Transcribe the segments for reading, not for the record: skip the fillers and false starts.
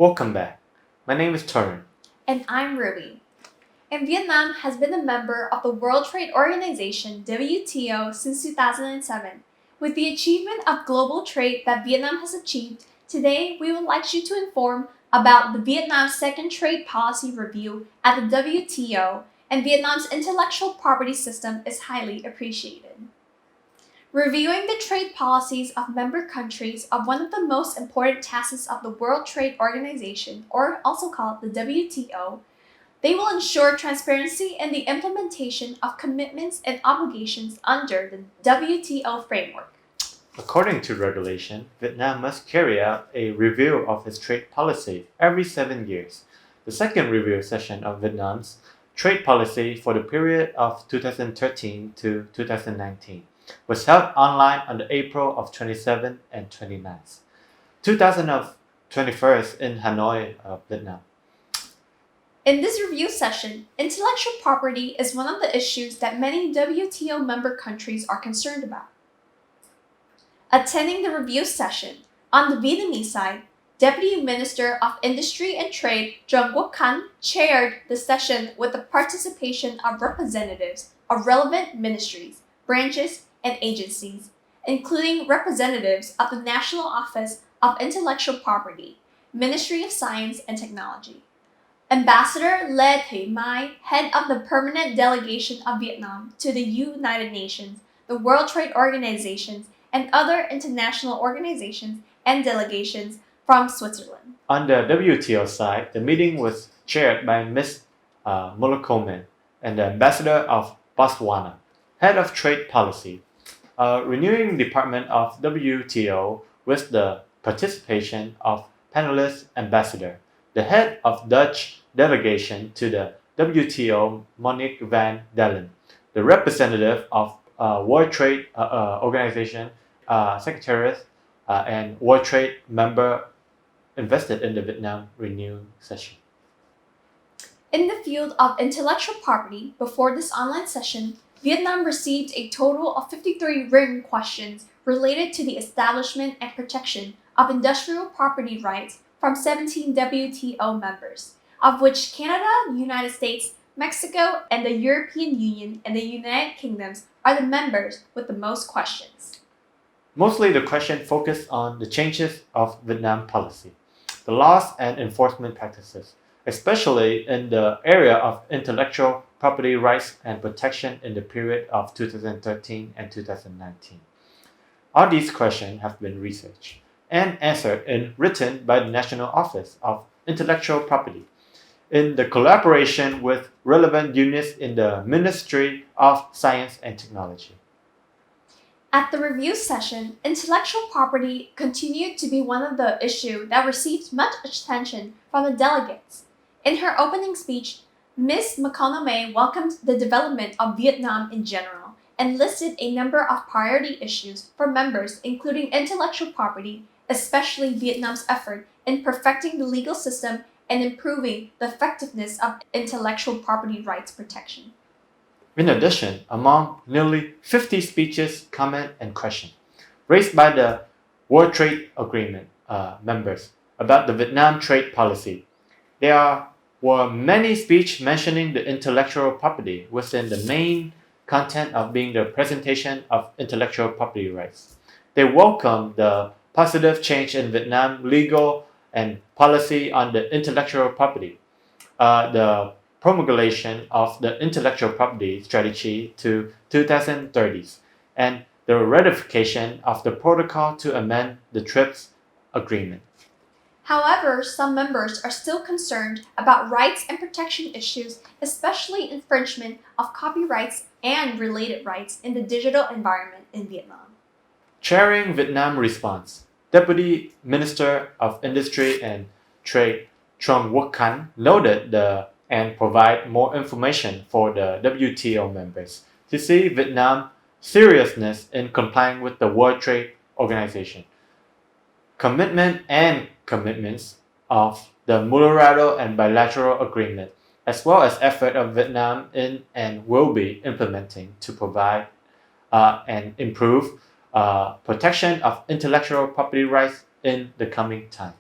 Welcome back. My name is TAURINE. And I'm Ruby. And Vietnam has been a member of the World Trade Organization WTO since 2007. With the achievement of global trade that Vietnam has achieved, today we would like you to inform about the Vietnam's second trade policy review at the WTO, and Vietnam's intellectual property system is highly appreciated. Reviewing the trade policies of member countries of one of the most important tasks of the World Trade Organization, or also called the WTO, they will ensure transparency in the implementation of commitments and obligations under the WTO framework. According to regulation, Vietnam must carry out a review of its trade policy every 7 years. The second review session of Vietnam's trade policy for the period of 2013 to 2019 was held online on the April of 27 and 29th, 2021 in Hanoi, Vietnam. In this review session, intellectual property is one of the issues that many WTO member countries are concerned about. Attending the review session, on the Vietnamese side, Deputy Minister of Industry and Trade Trung Quốc Khánh chaired the session with the participation of representatives of relevant ministries, branches, and agencies, including representatives of the National Office of Intellectual Property, Ministry of Science and Technology. Ambassador Lê Thị Mai, head of the permanent delegation of Vietnam to the United Nations, the World Trade Organization, and other international organizations and delegations from Switzerland. On the WTO side, the meeting was chaired by Ms. Molokomen and the Ambassador of Botswana, Head of Trade Policy, renewing department of WTO with the participation of panelist ambassador, the head of Dutch delegation to the WTO, Monique van Dalen, the representative of World Trade Organization, Secretariat and World Trade member invested in the Vietnam Renew session. In the field of intellectual property, before this online session, Vietnam received a total of 53 written questions related to the establishment and protection of industrial property rights from 17 WTO members, of which Canada, United States, Mexico, and the European Union and the United Kingdoms are the members with the most questions. Mostly the question focused on the changes of Vietnam policy, the laws and enforcement practices, especially in the area of intellectual property rights and protection in the period of 2013 and 2019. All these questions have been researched and answered in written by the National Office of Intellectual Property in the collaboration with relevant units in the Ministry of Science and Technology. At the review session, intellectual property continued to be one of the issues that received much attention from the delegates. In her opening speech, Ms. McConnell welcomed the development of Vietnam in general and listed a number of priority issues for members, including intellectual property, especially Vietnam's effort in perfecting the legal system and improving the effectiveness of intellectual property rights protection. In addition, among nearly 50 speeches, comments, and questions raised by the World Trade Agreement members about the Vietnam trade policy, there were many speeches mentioning the intellectual property within the main content of being the presentation of intellectual property rights. They welcomed the positive change in Vietnam legal and policy on the intellectual property, the promulgation of the intellectual property strategy to 2030s, and the ratification of the protocol to amend the TRIPS agreement. However, some members are still concerned about rights and protection issues, especially infringement of copyrights and related rights in the digital environment in Vietnam. Chairing Vietnam response, Deputy Minister of Industry and Trade Trung Quốc Khánh noted and provide more information for the WTO members to see Vietnam's seriousness in complying with the World Trade Organization, commitment and commitments of the multilateral and bilateral agreement, as well as effort of Vietnam in and will be implementing to provide and improve protection of intellectual property rights in the coming time.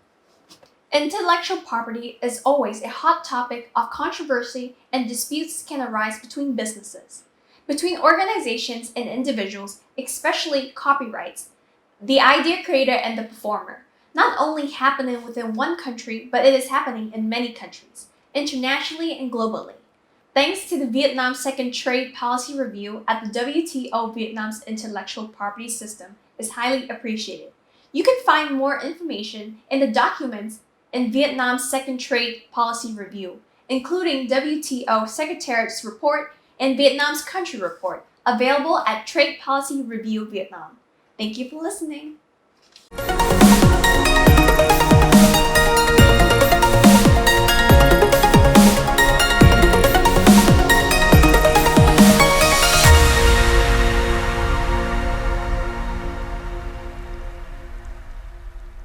Intellectual property is always a hot topic of controversy, and disputes can arise between businesses, between organizations and individuals, especially copyrights, the idea creator and the performer, not only happening within one country, but it is happening in many countries, internationally and globally. Thanks to the Vietnam Second Trade Policy Review at the WTO, Vietnam's intellectual property system is highly appreciated. You can find more information in the documents in Vietnam's Second Trade Policy Review, including WTO Secretariat's report and Vietnam's country report, available at Trade Policy Review Vietnam. Thank you for listening.